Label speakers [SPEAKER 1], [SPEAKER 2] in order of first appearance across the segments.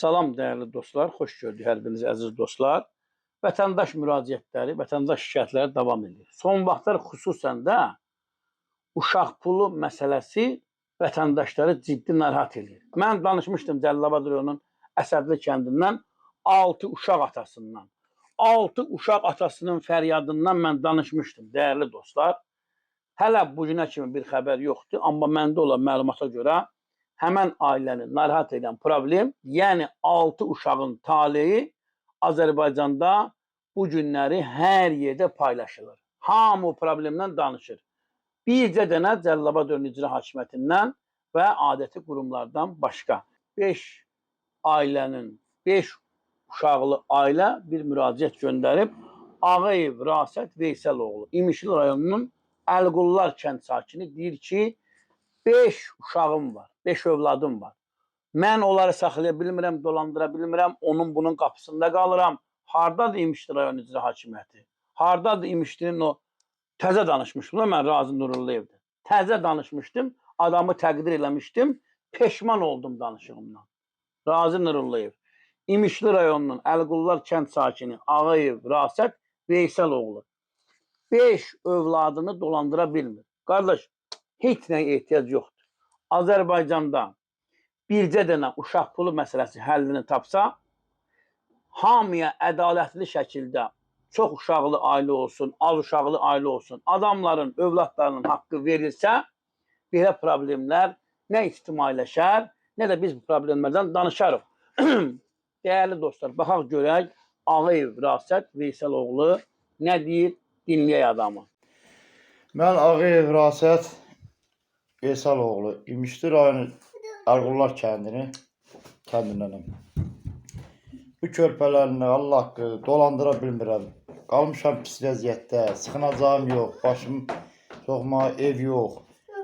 [SPEAKER 1] Salam dəyərli dostlar, xoş gördük hər biriniz əziz dostlar. Vətəndaş müraciətləri, vətəndaş şikayətləri davam edir. Son vaxtlar xüsusən də uşaq pulu məsələsi vətəndaşları ciddi narahat edir. Mən danışmışdım Cəlilabad rayonunun Əsədli kəndindən 6 uşaq atasından. 6 uşaq atasının fəryadından mən danışmışdım dəyərli dostlar. Hələ bu günə kimi bir xəbər yoxdur, amma məndə olan məlumata görə həmən ailəni narahat edən problem, yəni 6 uşağın taleyi Azərbaycanda bu günləri hər yerdə paylaşılır. Hamı o problemdən danışır. Bircə dənə Cəlilabad rayon İcra Hakimiyyətindən və adəti qurumlardan başqa 5 ailənin, 5 uşaqlı ailə bir müraciət göndərib Ağayev Rasət Veysəloğlu, İmişli rayonunun Əlqullar kənd sakini deyir ki, 5 uşağım var, 5 övladım var. Mən onları saxlaya bilmirəm, dolandıra bilmirəm, onun bunun qapısında qalıram. Hardadır İmişli rayon İcra Hakimiyyəti? Hardadır İmişlinin o təzə danışmışdım da mən Razi Nurullayevdir. Təzə danışmışdım, adamı təqdir eləmişdim, peşman oldum danışığımdan. Razi Nurullayev, İmişli rayonunun Əlqullar kənd sakini Ağayev Rasət Veysəloğlu 5 övladını dolandıra bilmir. Qardaş, heç nəyə ehtiyac yoxdur. Azərbaycanda bircə dənə uşaq pulu məsələsi həllini tapsa, hamıya ədalətli şəkildə çox uşaqlı ailə olsun, az uşaqlı ailə olsun, adamların, övladlarının haqqı verilsə, belə problemlər nə ictimailəşər, nə də biz bu problemlərdən danışarıq. Dəyərli dostlar, baxaq görək, Ağayev Rasət Veysəloğlu nə deyir, dinləyək adamı.
[SPEAKER 2] Mən Ağayev Rasət Veysəloğlu, İmişli rayonu Əlqullar kəndinənəm. Bu körpələrini Allah haqqı dolandıra bilmirəm. Qalmışam pis vəziyyətdə, sıxınacağım yox, başım soxma, ev yox.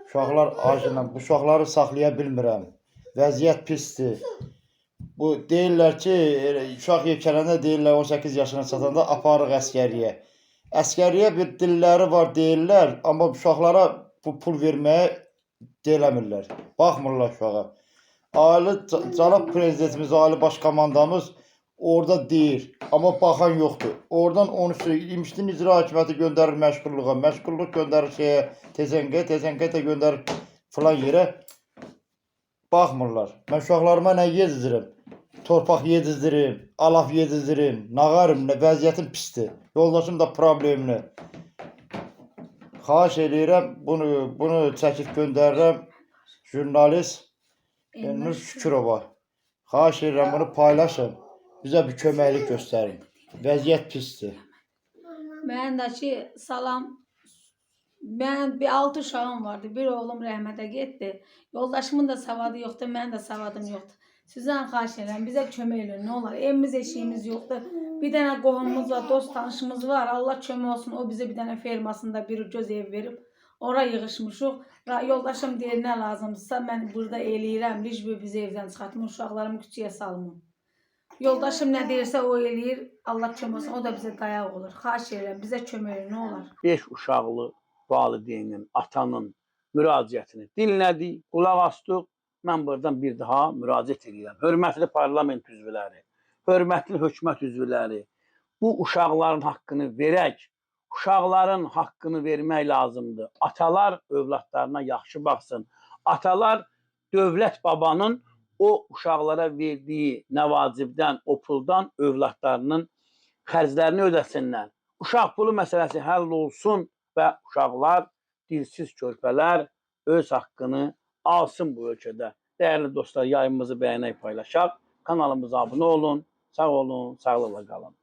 [SPEAKER 2] Uşaqlar acından, bu uşaqları saxlaya bilmirəm. Vəziyyət pisdir. Bu deyirlər ki, uşaq yekələndə deyirlər 18 yaşına çatanda aparıq əskəriyə. Əskəriyə bir dilləri var deyirlər, amma uşaqlara bu pul verməyə deyiləmirlər. Baxmırlar uşağa. Ali cənab prezidentimiz, ali baş komandamız orada deyir, amma baxan yoxdur. Oradan onu İmişli İcra Hakimiyyəti göndərir məşğulluğa, məşğulluq göndərir şeyə, TSNQ də göndərir filan yerə. Baxmırlar. Mən uşaqlarıma nə yedizdirim? Torpaq yedizdirim, alaf yedizdirim, nağarım, vəziyyətim pisdir. Yoldaşım da problemli. Xahiş edirəm, bunu çəkib göndərirəm jurnalist Nur Şükürova. Xahiş edirəm, bunu paylaşın, bizə bir köməklik göstərin. Vəziyyət pisdir.
[SPEAKER 3] Mən də ki, salam. Mən bir 6 uşağım vardı. Bir oğlum rəhmətə getdi. Yoldaşımın da savadı yoxdur, mənim də savadım yoxdur. Sizdən xahiş edirəm, bizə kömək edin, nə olar? Evimiz, eşiyimiz yoxdur. Bir dənə qohumumuz var, dost tanışımız var. Allah kömək olsun, o bizə bir dənə fermasında bir göz ev verib. Ora yığışmışıq. Yoldaşım deyir, nə lazımdırsa mən burada eləyirəm. Lişbə bizi evdən çıxartmır, uşaqlarımı küçüyə salmır. Yoldaşım nə deyirsə o eləyir. Allah kömək olsun, o da bizə dayaq olur. Xahiş edirəm, bizə kömək edin, nə olar?
[SPEAKER 1] 5 uşaqlı valideynin, atanın müraciətini dinlədik, qulaq astıq. Mən buradan bir daha müraciət edirəm. Hörmətli parlament üzvləri, hörmətli hökumət üzvləri, bu uşaqların haqqını verək. Uşaqların haqqını vermək lazımdır. Atalar övladlarına yaxşı baxsın. Atalar dövlət babanın o uşaqlara verdiyi nəvacibdən, o puldan övladlarının xərclərini ödəsinlər. Uşaq pulu məsələsi həll olsun və uşaqlar, dilsiz körpələr öz haqqını alsın bu ölkədə. Dəyərli dostlar, yayımımızı bəyənək, paylaşaq. Kanalımıza abunə olun. Sağ olun, sağlıqla qalın.